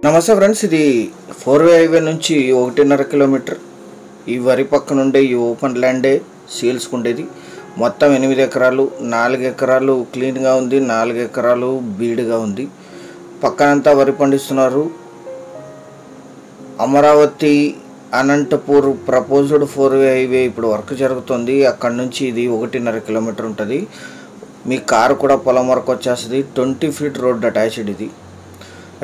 నమస్తే ఫ్రెండ్స్, ఇది 4 way highway నుంచి 1.5 కిలోమీటర్ ఈ వరి పక్క నుండే ఈ ఓపెన్ ల్యాండే సేల్స్కు ఉండేది. మొత్తం 8 ఎకరాలు, 4 ఎకరాలు క్లీన్గా ఉంది, 4 ఎకరాలు బీడుగా ఉంది. పక్కనంతా వరి పండిస్తున్నారు. Amaravati Anantapur proposed 4 way highway ఇప్పుడు వర్క్ జరుగుతుంది. అక్కడ నుంచి ఇది 1.5 కిలోమీటర్ ఉంటుంది. మీ కారు కూడా పొలం వరకు వచ్చేస్తుంది. 20 ఫీట్ రోడ్ అటాచ్డ్. ఇది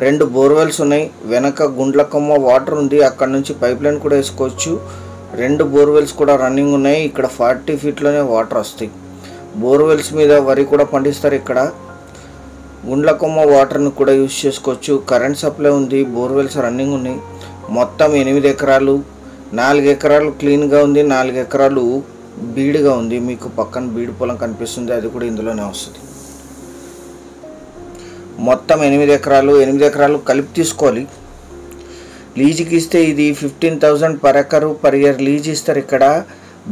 2 బోర్వెల్స్ ఉన్నాయి. వెనక గుండ్లకమ్మ వాటర్ ఉంది, అక్కడ నుంచి పైప్ లైన్ కూడా వేసుకోవచ్చు. 2 బోర్వెల్స్ కూడా రన్నింగ్ ఉన్నాయి. ఇక్కడ 40 ఫీట్లోనే వాటర్ వస్తాయి. బోర్వెల్స్ మీద వరి కూడా పండిస్తారు. ఇక్కడ గుండ్లకమ్మ వాటర్ని కూడా యూజ్ చేసుకోవచ్చు. కరెంట్ సప్లై ఉంది. బోర్వెల్స్ రన్నింగ్ ఉన్నాయి. మొత్తం 8 ఎకరాలు, 4 ఎకరాలు క్లీన్గా ఉంది, 4 ఎకరాలు బీడుగా ఉంది. మీకు పక్కన బీడు పొలం కనిపిస్తుంది, అది కూడా ఇందులోనే వస్తుంది. మొత్తం 8 ఎకరాలు కలిపి తీసుకోవాలి. లీజుకి ఇస్తే ఇది 15,000 per acre per year lease ఇస్తారు. ఇక్కడ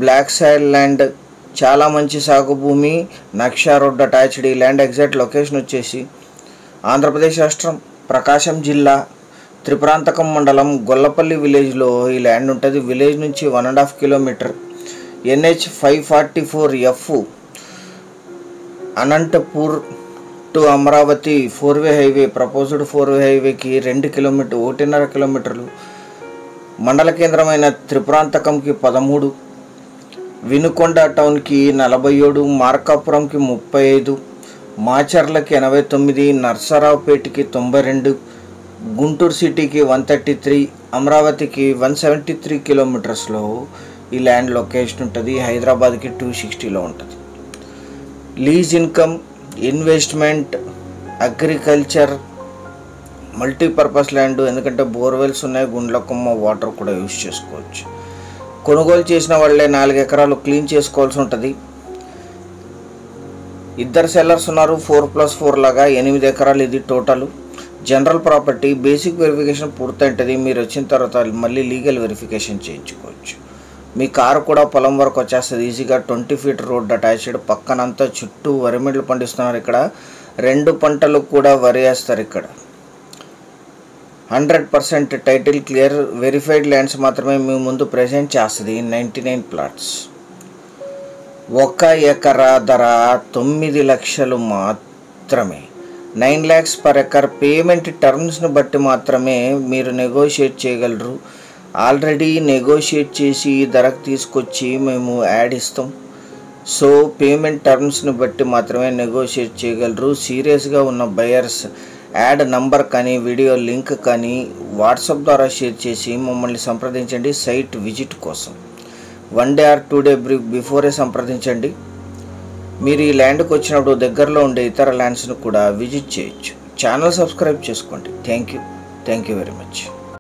బ్లాక్ సాయిల్ ల్యాండ్, చాలా మంచి సాగు భూమి, నక్షా రోడ్ అటాచ్డ్. ఈ ల్యాండ్ ఎగ్జాక్ట్ లొకేషన్ వచ్చేసి ఆంధ్రప్రదేశ్ రాష్ట్రం, ప్రకాశం జిల్లా, త్రిపురాంతకం మండలం, గొల్లపల్లి విలేజ్లో ఈ ల్యాండ్ ఉంటుంది. విలేజ్ నుంచి 1.5 kilometre. NH 544F Anantapur to Amaravati 4 way highway, proposed 4 way హైవేకి 2 కిలోమీటర్, 1.5 కిలోమీటర్లు. మండల కేంద్రమైన త్రిపురాంతకంకి 13, వినుకొండ టౌన్కి 47, మార్కాపురంకి 35, మాచర్లకి 89, నర్సరావుపేటకి 92, గుంటూరు సిటీకి 133, అమరావతికి 173 కిలోమీటర్స్లో ఈ ల్యాండ్ లొకేషన్ ఉంటుంది. హైదరాబాద్కి 260లో ఉంటుంది. Lease income, investment, agriculture, multipurpose land. ఎందుకంటే బోర్వెల్స్ ఉన్నాయి, గుండ్లకొమ్మ వాటర్ కూడా యూజ్ చేసుకోవచ్చు. కొనుగోలు చేసిన వాళ్ళే 4 ఎకరాలు క్లీన్ చేసుకోవాల్సి ఉంటుంది. 2 సెల్లర్స్ ఉన్నారు. 4+4 లాగా 8 ఎకరాలు ఇది total. General property. Basic verification పూర్తయింటుంది. మీరు వచ్చిన తర్వాత మళ్ళీ లీగల్ వెరిఫికేషన్ చేయించుకోవచ్చు. మీ కారు కూడా పొలం వరకు వచ్చేస్తుంది ఈజీగా. 20 ఫీట్ రోడ్ అటాచ్డ్. పక్కనంతా చుట్టూ వరి మెడ్లు పండిస్తున్నారు. ఇక్కడ 2 పంటలు కూడా వరి వేస్తారు. ఇక్కడ 100% టైటిల్ క్లియర్, వెరిఫైడ్ ల్యాండ్స్ మాత్రమే మీ ముందు ప్రజెంట్ చేస్తుంది. 99 ప్లాట్స్. 1 ఎకరా ధర 9 లక్షలు మాత్రమే. 9 lakhs పర్ ఎకర్. పేమెంట్ టర్మ్స్ని బట్టి మాత్రమే మీరు నెగోషియేట్ చేయగలరు. ఆల్రెడీ నెగోషియేట్ చేసి ధరకు తీసుకొచ్చి మేము యాడ్ ఇస్తాం. సో పేమెంట్ టర్మ్స్ని బట్టి మాత్రమే నెగోషియేట్ చేయగలరు. సీరియస్గా ఉన్న బయర్స్ యాడ్ నంబర్ కానీ వీడియో లింక్ కానీ వాట్సాప్ ద్వారా షేర్ చేసి మమ్మల్ని సంప్రదించండి సైట్ విజిట్ కోసం. 1 day or 2 day బిఫోరే సంప్రదించండి. మీరు ఈ ల్యాండ్కి వచ్చినప్పుడు దగ్గరలో ఉండే ఇతర ల్యాండ్స్ను కూడా విజిట్ చేయొచ్చు. ఛానల్ సబ్స్క్రైబ్ చేసుకోండి. Thank you very much.